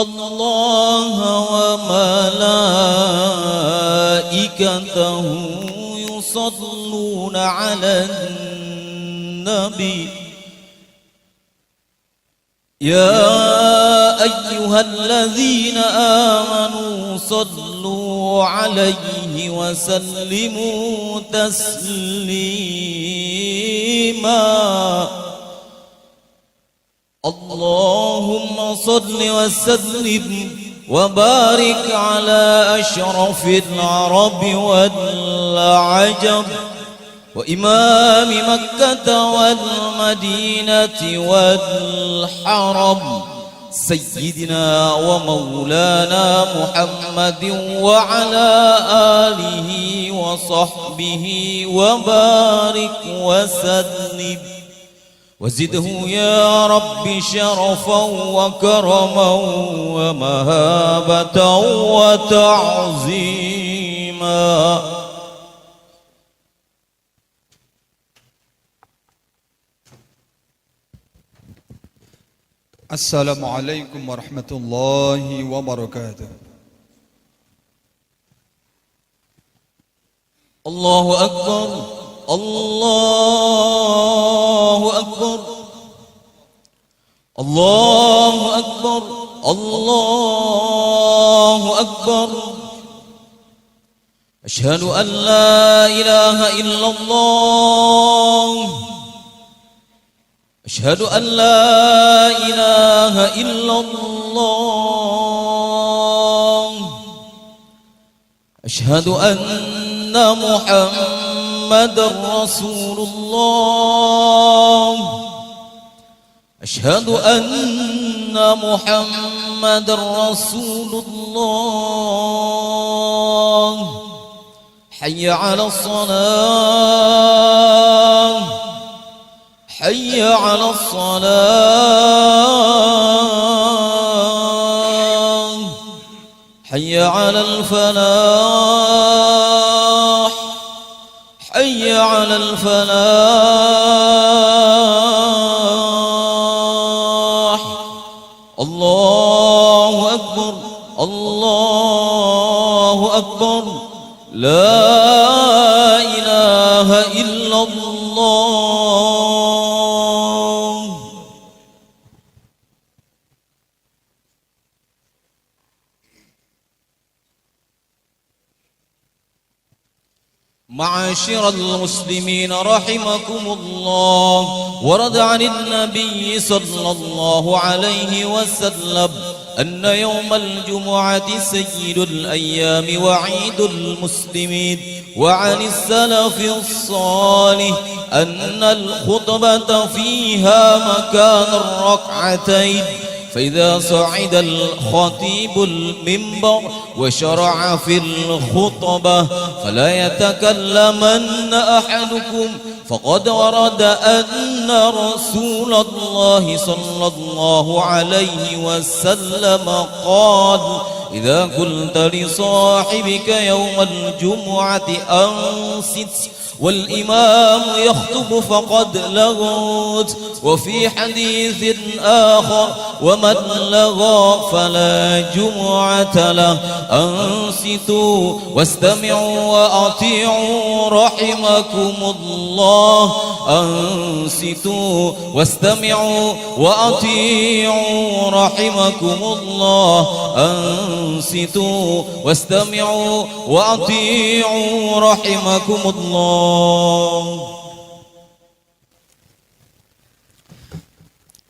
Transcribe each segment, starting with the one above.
الله وملائكته يصلون على النبي يا أيها الذين آمنوا صلوا عليه وسلموا تسليما اللهم صل وسلم وبارك على أشرف العرب والعجب وإمام مكة والمدينة والحرم سيدنا ومولانا محمد وعلى آله وصحبه وبارك وسلم وزده يا رب شرفا وكرما ومهابة وتعظيما. Assalamualaikum warahmatullahi wabarakatuh. Allahu Akbar, Allahu Akbar, Allahu Akbar, Allahu Akbar. Asyhadu an la ilaha illallah. أشهد أن لا إله إلا الله. أشهد أن محمدا رسول الله. أشهد أن محمدا رسول الله. حي على الصلاة، حي على الصلاة، حي على الفلاح، حي على الفلاح. الله أكبر، الله أكبر، لا إله إلا الله. معاشر المسلمين رحمكم الله، ورد عن النبي صلى الله عليه وسلم أن يوم الجمعة سيد الأيام وعيد المسلمين، وعن السلف الصالح أن الخطبة فيها مكان الركعتين، فإذا صعد الخطيب المنبر وشرع في الخطبة فلا يتكلمن أحدكم، فقد ورد أن رسول الله صلى الله عليه وسلم قال: إذا قلت لصاحبك يوم الجمعة أنصت والإمام يخطب فقد لغوت. وفي حديث آخر: ومن لغى فلا جمعة له. أنصتوا واستمعوا وأطيعوا رحمكم الله. أنصتوا واستمعوا وأطيعوا رحمكم الله. أنصتوا واستمعوا وأطيعوا رحمكم الله.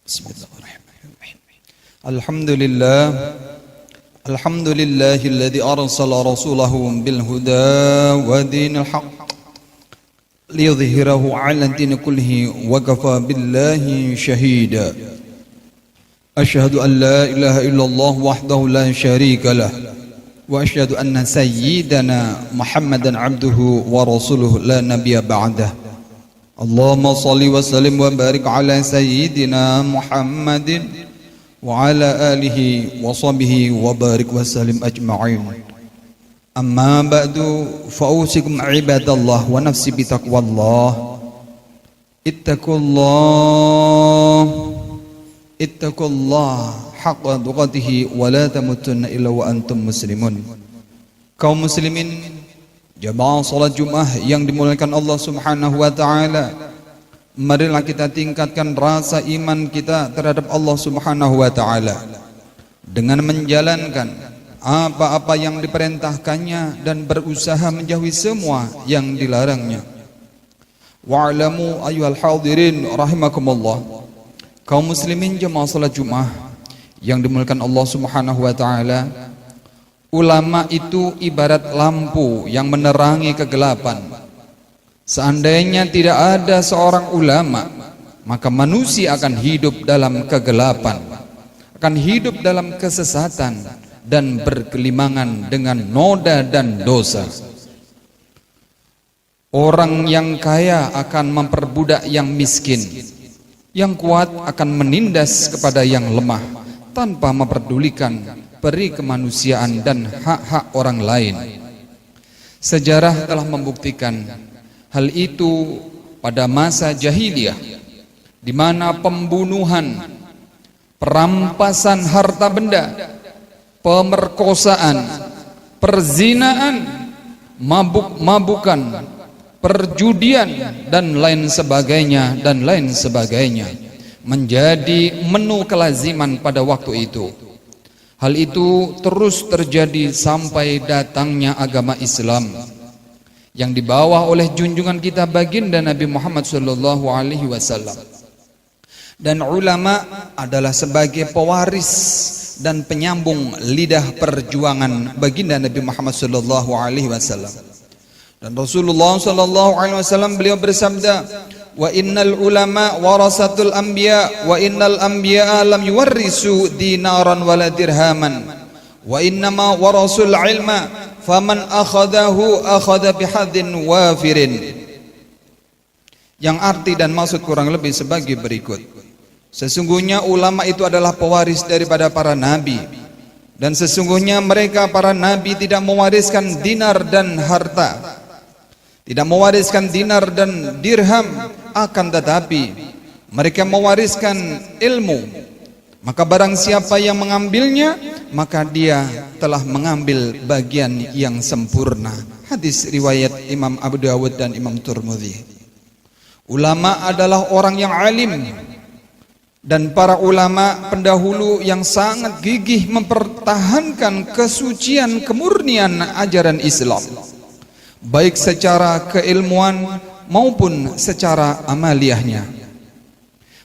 Bismillahirrahmanirrahim. Alhamdulillahilladzi arsala rasulahu bil huda wa dinil haqq liyudhhirahu 'ala din kullihi wa kafa billahi shahida. Asyhadu an la ilaha illallah wahdahu la syarika lah wa asyhadu anna sayyidana Muhammadan abduhu wa rasuluhu la nabiyya ba'dah. Allahumma salli wa sallim wa barik ala sayyidina Muhammadin wa ala alihi wa sahbihi wa barik wa sallim ajma'in. Amma ba'du, fa'usikum ibadallah wa nafsi bitaqwallah. Ittaqullah haqqa tuqatih wa la tamutunna illa wa antum muslimun. Kaum muslimin, jamaah salat Jumat yang dimuliakan Allah Subhanahu wa taala, marilah kita tingkatkan rasa iman kita terhadap Allah Subhanahu wa taala dengan menjalankan apa-apa yang diperintahkannya dan berusaha menjauhi semua yang dilarangnya. Wa'lamu ayyuhal hadirin rahimakumullah, kaum muslimin jemaah salat Jumat yang dimuliakan Allah Subhanahu wa taala, ulama itu ibarat lampu yang menerangi kegelapan. Seandainya tidak ada seorang ulama, maka manusia akan hidup dalam kegelapan, akan hidup dalam kesesatan dan bergelimangan dengan noda dan dosa. Orang yang kaya akan memperbudak yang miskin, yang kuat akan menindas kepada yang lemah tanpa memperdulikan peri kemanusiaan dan hak-hak orang lain. Sejarah telah membuktikan hal itu pada masa jahiliyah, di mana pembunuhan, perampasan harta benda, pemerkosaan, perzinaan, mabuk-mabukan, perjudian dan lain sebagainya menjadi menu kelaziman pada waktu itu. Hal itu terus terjadi sampai datangnya agama Islam yang dibawa oleh junjungan kita baginda Nabi Muhammad sallallahu alaihi wasallam. Dan ulama adalah sebagai pewaris dan penyambung lidah perjuangan baginda Nabi Muhammad sallallahu alaihi wasallam. Dan Rasulullah sallallahu alaihi wasallam beliau bersabda, "Wa innal ulama warasatul anbiya wa innal anbiya lam yuwarrisu dinaran wala dirhaman wa innama warasul ilma faman akhadahu akhadha bihadzin wafirin." Yang arti dan maksud kurang lebih sebagai berikut. Sesungguhnya ulama itu adalah pewaris daripada para nabi, dan sesungguhnya mereka para nabi tidak mewariskan dinar dan harta, tidak mewariskan dinar dan dirham, akan tetapi mereka mewariskan ilmu. Maka barang siapa yang mengambilnya, maka dia telah mengambil bagian yang sempurna. Hadis riwayat Imam Abu Dawud dan Imam Tirmidzi. Ulama adalah orang yang alim, dan para ulama pendahulu yang sangat gigih mempertahankan kesucian kemurnian ajaran Islam, baik secara keilmuan maupun secara amaliyahnya.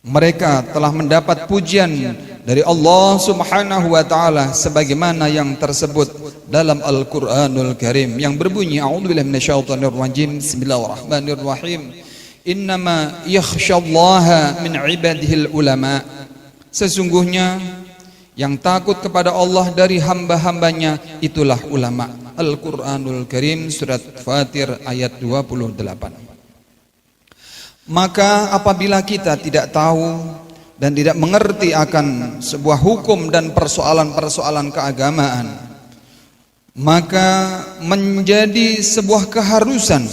Mereka telah mendapat pujian dari Allah Subhanahu wa taala sebagaimana yang tersebut dalam Al-Qur'anul Karim yang berbunyi, a'udzubillahi minasyaitonir rajim, bismillahirrahmanirrahim, innama yakhsyallaha min ibadihil ulama. Sesungguhnya yang takut kepada Allah dari hamba-hambanya itulah ulama. Al-Quranul Karim surat Fatir ayat 28. Maka apabila kita tidak tahu dan tidak mengerti akan sebuah hukum dan persoalan-persoalan keagamaan, maka menjadi sebuah keharusan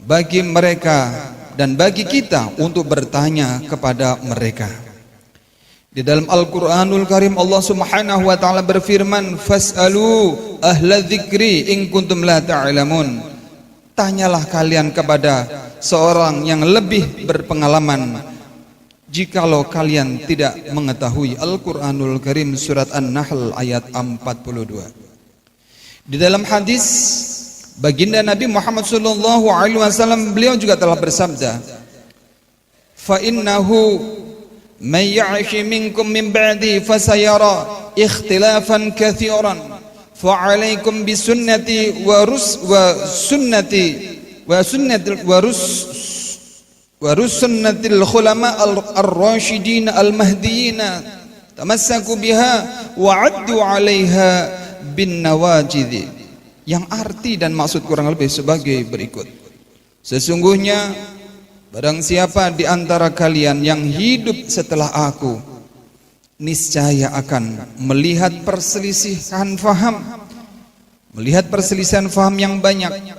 bagi mereka dan bagi kita untuk bertanya kepada mereka. Di dalam Al-Quranul Karim Allah Subhanahu wa ta'ala berfirman, "Fas'alu ahla dzikri in kuntum la ta'lamun." Tanyalah kalian kepada seorang yang lebih berpengalaman jikalau kalian tidak mengetahui. Al-Quranul Karim surat An-Nahl ayat 42. Di dalam hadis baginda Nabi Muhammad sallallahu alaihi wasallam beliau juga telah bersabda, "Fa innahu man ya'shi minkum min ba'di fasayara ikhtilafan katsiran fa 'alaikum bi sunnati wa sunnatil khulama ar-rasyidin al-mahdiyyin tamassaku biha wa 'addu 'alaiha bin nawajidh." Yang arti dan maksud kurang lebih sebagai berikut. Sesungguhnya barang siapa di antara kalian yang hidup setelah aku, niscaya akan melihat perselisihan faham, yang banyak.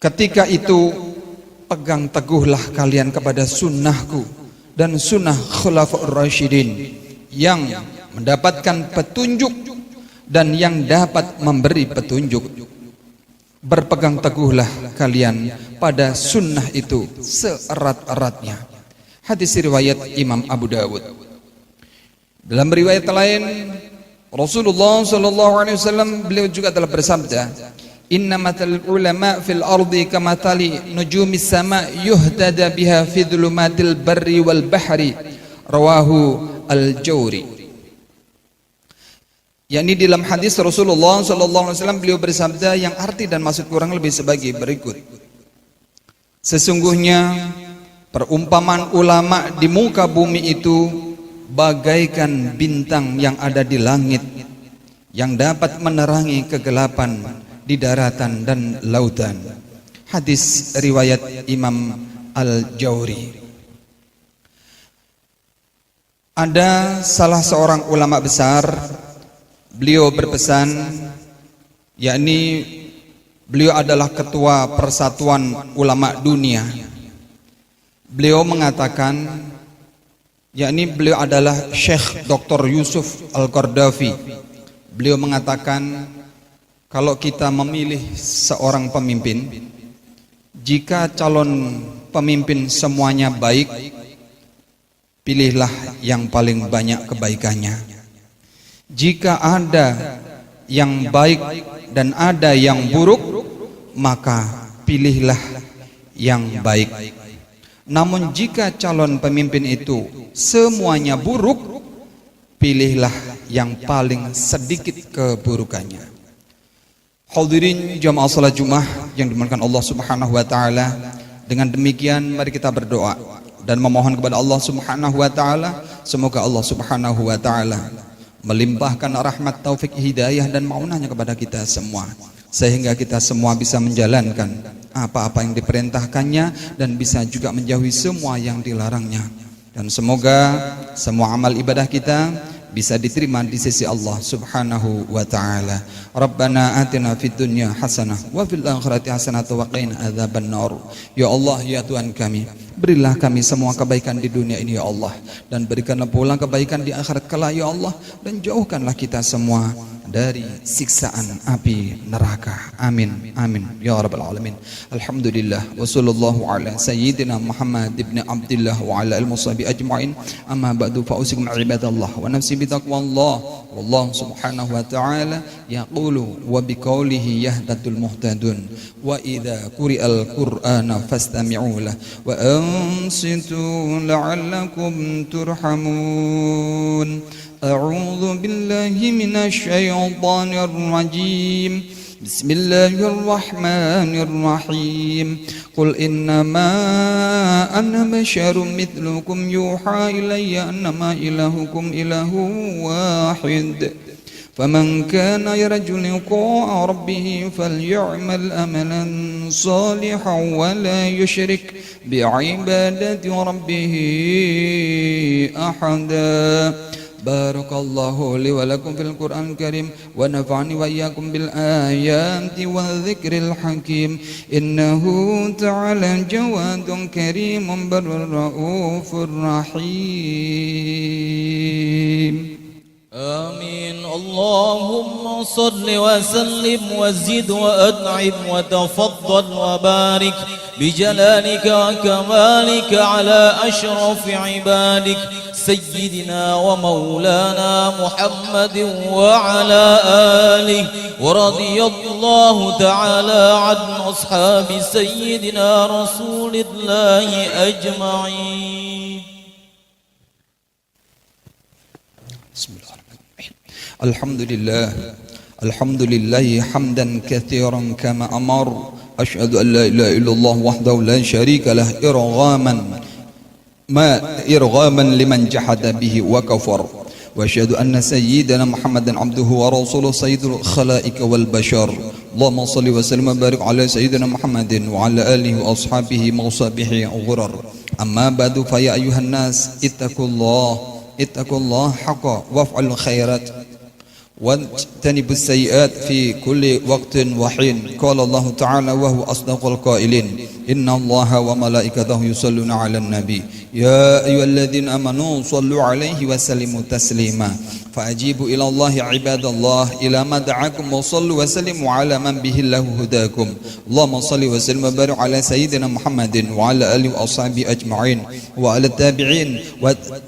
Ketika itu pegang teguhlah kalian kepada sunnahku dan sunnah khulafaur rasyidin yang mendapatkan petunjuk dan yang dapat memberi petunjuk. Berpegang teguhlah kalian pada sunnah itu seerat-eratnya. Hadis riwayat Imam Abu Dawud. Dalam riwayat lain, Rasulullah SAW beliau juga telah bersabda, Inna matal ulama fil ardi kamatali nujumis sama yuhtada biha fi dhulumatil barri wal bahri. Rawahu al-Jawri. Yakni dalam hadis Rasulullah SAW beliau bersabda yang arti dan maksud kurang lebih sebagai berikut. Sesungguhnya perumpamaan ulama di muka bumi itu bagaikan bintang yang ada di langit yang dapat menerangi kegelapan di daratan dan lautan. Hadis riwayat Imam Al-Jawri. Ada salah seorang ulama besar, beliau berpesan, yakni beliau adalah ketua Persatuan Ulama Dunia. Beliau mengatakan, yakni beliau adalah Syekh Dr. Yusuf Al-Qardafi. Beliau mengatakan, kalau kita memilih seorang pemimpin, jika calon pemimpin semuanya baik, pilihlah yang paling banyak kebaikannya. Jika ada yang baik dan ada yang buruk, maka pilihlah yang baik. Namun jika calon pemimpin itu semuanya buruk, pilihlah yang paling sedikit keburukannya. Hadirin jamaah salat Jumat yang dimuliakan Allah Subhanahu wa taala, dengan demikian mari kita berdoa dan memohon kepada Allah Subhanahu wa taala, semoga Allah Subhanahu wa taala melimpahkan rahmat, taufik, hidayah dan maunahnya kepada kita semua, sehingga kita semua bisa menjalankan apa-apa yang diperintahkannya dan bisa juga menjauhi semua yang dilarangnya. Dan semoga semua amal ibadah kita bisa diterima di sisi Allah Subhanahu wa taala. Rabbana atina fid dunya hasanah wa fil akhirati hasanah wa qina adzabannar. Ya Allah, ya Tuhan kami, berilah kami semua kebaikan di dunia ini ya Allah, dan berikanlah pula kebaikan di akhirat kelak ya Allah, dan jauhkanlah kita semua dari siksaan api neraka. Amin amin ya rabbal alamin. Alhamdulillah wa sallallahu ala sayyidina Muhammad ibn Abdullah wa ala al-mushabi ajma'in. Amma ba'du, fa usikum ibadallah wa nafsi bi taqwallah. Wallahu subhanahu wa ta'ala yaqulu wa biqaulihi yahdatul muhtadun wa idza quri'al qur'ana fastami'u lahu wa ansitu la'allakum turhamun. أعوذ بالله من الشيطان الرجيم بسم الله الرحمن الرحيم قل إنما أنا بشر مثلكم يوحى إلي أنما إلهكم إله واحد فمن كان يرجو لقاء ربه فليعمل أملا صالحا ولا يشرك بعبادة ربه أحدا. بارك الله لي ولكم في القرآن الكريم ونفعني وإياكم بالآيات والذكر الحكيم إنه تعالى جواد كريم بر رؤوف رحيم. آمين. اللهم صل وسلم وزد وأنعم وتفضل وبارك بجلالك وكمالك على أشرف عبادك سيدنا ومولانا محمد وعلى آله، ورضي الله تعالى عن أصحاب سيدنا رسول الله أجمعين. بسم الله الرحمن الرحيم. الحمد لله حمدا كثيرا كما أمر. أشهد أن لا إله إلا الله وحده لا شريك له إرغاما لمن جحد به وكفر. وأشهد أن سيدنا محمدا عبده ورسوله سيد الخلائق والبشر. اللهم صل وسلم وبارك على سيدنا محمد وعلى آله وأصحابه وصحبه غرر. أما بعد، فيا أيها الناس اتقوا الله حقا وافعلوا الخيرات واجتنبوا السيئات في كل وقت وحين. قال الله تعالى وهو أصدق القائلين إن الله وملائكته يصلون على النبي يا أيها الذين آمنوا صلوا عليه وسلموا تسليما فأجيبوا إلى الله عباد الله إلى ما دعاكم وصلوا وسلموا على من به الله هداكم اللهم صل وسلم وبارك على سيدنا محمد وعلى آله وأصحابه أجمعين وعلى التابعين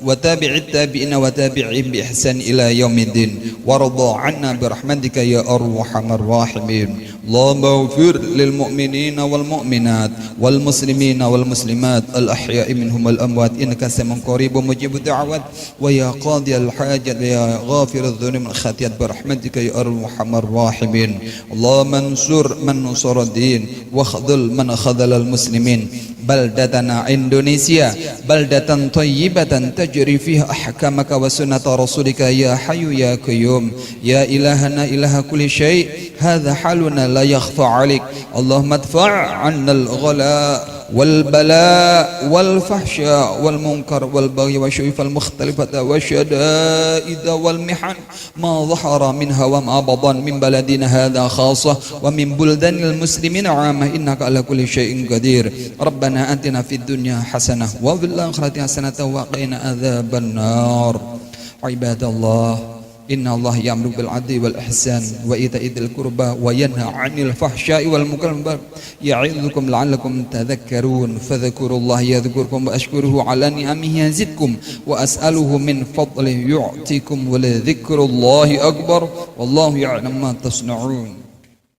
وتابع التابعين وتابعين بإحسان إلى يوم الدين وارض عنا برحمتك يا أرحم الراحمين اللهم اغفر للمؤمنين والمؤمنات والمسلمين والمسلمات الأحياء منهم والأموات إنك سميع قريب مجيب الدعوات ويا قاضي الحاجات يا غافر الذنوب والخطيئات برحمتك يا أرحم الراحمين اللهم انصر من نصر الدين واخذل من خذل المسلمين بلدتنا إندونيسيا بلدة طيبة تجري فيها أحكامك وسنة رسولك يا حي يا قيوم يا إلهنا إله كل شيء هذا حالنا لا يخفى عليك اللهم ادفع عنا الغلاء والبلاء والفحشاء والمنكر والبغي والشؤم المختلفة والشدائد والمحن ما ظهر منها وما بطن من بلدنا هذا خاصة ومن بلدان المسلمين عامة إنك على كل شيء قدير ربنا آتنا في الدنيا حسنة وفي الآخرة حسنة وقنا عذاب النار عباد الله إن الله يأمر بالعدل والإحسان وإيتاء ذي القربى وينهى عن الفحشاء والمنكر يعظكم لعلكم تذكرون فاذكروا الله يذكركم وأشكروه على نعمه يزدكم وأسأله من فضله يعطيكم ولذكر الله أكبر والله يعلم ما تصنعون